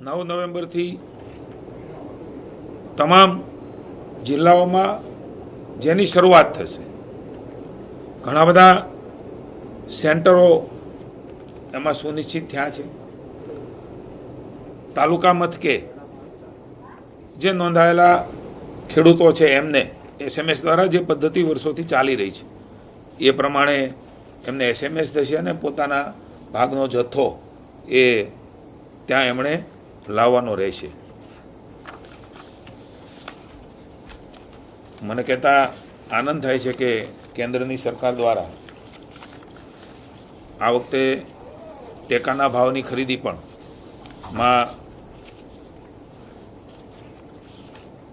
9 નવેમ્બરથી તમામ જિલ્લાઓમાં જેની શરૂઆત થશે, ઘણા બધા સેન્ટરો એમાં સુનિશ્ચિત થયા છે। તાલુકા મથકે જે નોંધાયેલા ખેડૂતો છે એમને SMS દ્વારા જે પદ્ધતિ વર્ષોથી ચાલી રહી છે એ પ્રમાણે એમને SMS થશે અને પોતાના ભાગનો જથ્થો એ ત્યાં એમણે લાવવાનો રહેશે। મને કહેતા આનંદ થાય છે કે કેન્દ્રની સરકાર દ્વારા આ વખતે ટેકાના ભાવની ખરીદી પણ માં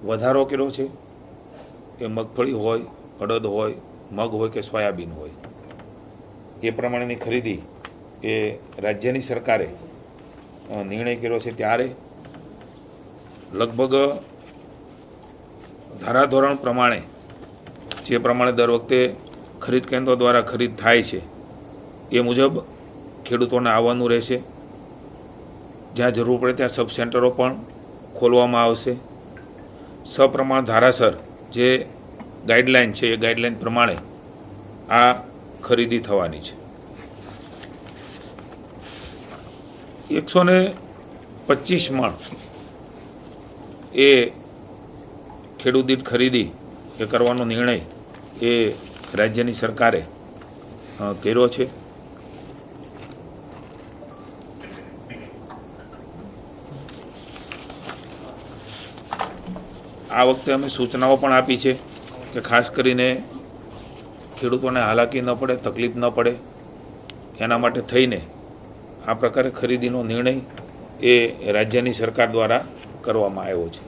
વધારો કર્યો છે। એ મગફળી હોય, અડદ હોય, મગ હોય કે સોયાબીન હોય, એ પ્રમાણેની ખરીદી એ રાજ્યની સરકારે નિર્ણય કર્યો છે। ત્યારે લગભગ ધારાધોરણ પ્રમાણે જે પ્રમાણે દર વખતે ખરીદ કેન્દ્રો દ્વારા ખરીદ થાય છે એ મુજબ ખેડૂતોને આવવાનું રહેશે। જ્યાં જરૂર પડે ત્યાં સબ સેન્ટરો પણ ખોલવામાં આવશે। સપ્રમાણ ધારાસર જે ગાઈડલાઈન છે એ ગાઈડલાઈન પ્રમાણે આ ખરીદી થવાની છે। 125 મણ એ ખેડૂત દીઠ ખરીદી એ કરવાનો નિર્ણય એ રાજ્યની સરકારે કર્યો છે। આ વખતે અમે સૂચનાઓ પણ આપી છે કે ખાસ કરીને ખેડૂતોને હાલાકી ન પડે, તકલીફ ન પડે, એના માટે થઈને આ પ્રકારે ખરીદીનો નિર્ણય એ રાજ્યની સરકાર દ્વારા કરવામાં આવ્યો છે।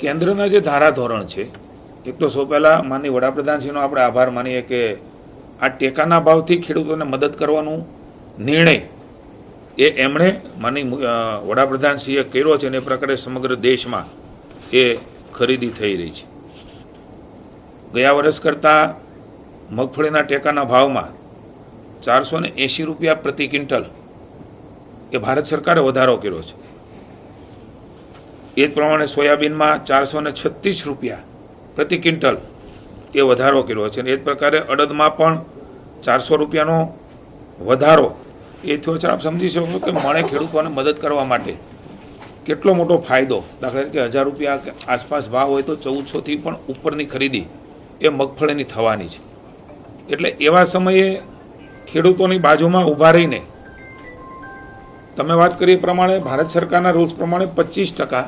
કેન્દ્રના જે ધારાધોરણ છે, એક તો સૌ પહેલાં માનનીય વડાપ્રધાનશ્રીનો આપણે આભાર માનીએ કે આ ટેકાના ભાવથી ખેડૂતોને મદદ કરવાનું નિર્ણય એ એમણે માનનીય વડાપ્રધાનશ્રીએ કર્યો છે અને એ પ્રકારે સમગ્ર દેશમાં એ ખરીદી થઈ રહી છે। ગયા વર્ષ કરતાં મગફળીના ટેકાના ભાવમાં 480 રૂપિયા પ્રતિ ક્વિન્ટલ એ ભારત સરકારે વધારો કર્યો છે। એ જ પ્રમાણે સોયાબીનમાં 436 રૂપિયા પ્રતિ ક્વિન્ટલ એ વધારો કર્યો છે અને એ જ પ્રકારે અડદમાં પણ 400 રૂપિયાનો વધારો એ થયો છે। આપ સમજી શકો કે મણે ખેડૂતોને મદદ કરવા માટે કેટલો મોટો ફાયદો। દાખલા તરીકે 1000 રૂપિયા આસપાસ ભાવ હોય તો 1400થી પણ ઉપરની ખરીદી એ મગફળીની થવાની છે। એટલે એવા સમયે ખેડૂતોની બાજુમાં ઊભા રહીને તમે વાત કરી એ પ્રમાણે ભારત સરકારના રૂલ્સ પ્રમાણે 25%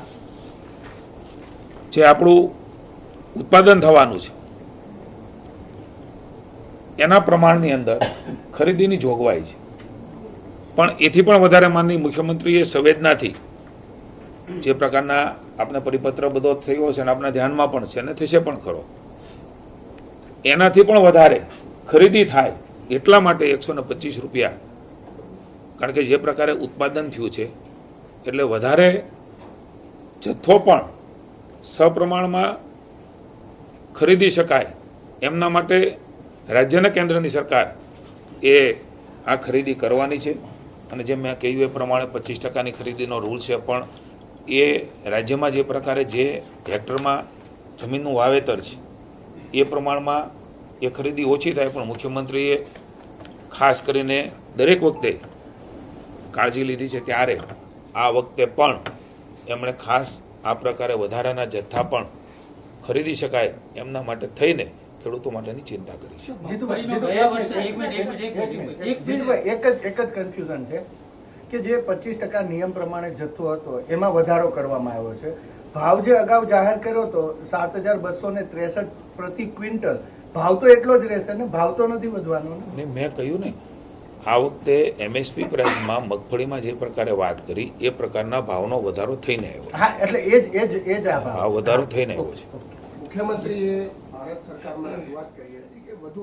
જે આપણું ઉત્પાદન થવાનું છે એના પ્રમાણની અંદર ખરીદીની જોગવાઈ છે। પણ એથી પણ વધારે માનનીય મુખ્યમંત્રીએ સંવેદનાથી જે પ્રકારના આપણે પરિપત્ર બધો થયો છે અને આપણા ધ્યાનમાં પણ છે અને થશે પણ ખરો, એનાથી પણ વધારે ખરીદી થાય એટલા માટે 125 રૂપિયા, કારણ કે જે પ્રકારે ઉત્પાદન થયું છે એટલે વધારે જથ્થો પણ સપ્રમાણમાં ખરીદી શકાય એમના માટે રાજ્ય અને કેન્દ્રની સરકાર એ આ ખરીદી કરવાની છે। અને જેમ મેં કહ્યું એ પ્રમાણે 25%ની ખરીદીનો રૂલ છે, પણ એ રાજ્યમાં જે પ્રકારે જે હેક્ટરમાં જમીનનું વાવેતર છે એ પ્રમાણમાં એ ખરીદી ઓછી થાય, પણ મુખ્યમંત્રીએ ખાસ કરીને દરેક વખતે કાળજી લીધી છે। ત્યારે આ વખતે પણ એમણે ખાસ આ પ્રકારે વધારાના જથ્થા પણ ખરીદી શકાય એમના માટે થઈને ખેડૂતો માટેની ચિંતા કરી છે। એક જ કન્ફ્યુઝન છે કે જે 25% નિયમ પ્રમાણે જથ્થો હતો એમાં વધારો કરવામાં આવ્યો છે। ભાવ જે અગાઉ જાહેર કર્યો હતો 7263 પ્રતિ ક્વિન્ટલ, ભાવ તો એટલો જ રહેશે ને, ભાવ તો નથી વધવાનો ને? મેં કહ્યું ને, આ વખતે MSP પ્રાઇસમાં મગફળીમાં જે પ્રકારે વાત કરી એ પ્રકારના ભાવનો વધારો થઈને આવ્યો। હા, એટલે એ જ આ ભાવ વધારો થઈને આવ્યો છે। મુખ્યમંત્રીએ ભારત સરકારમાં રજૂઆત કરી હતી કે વધુ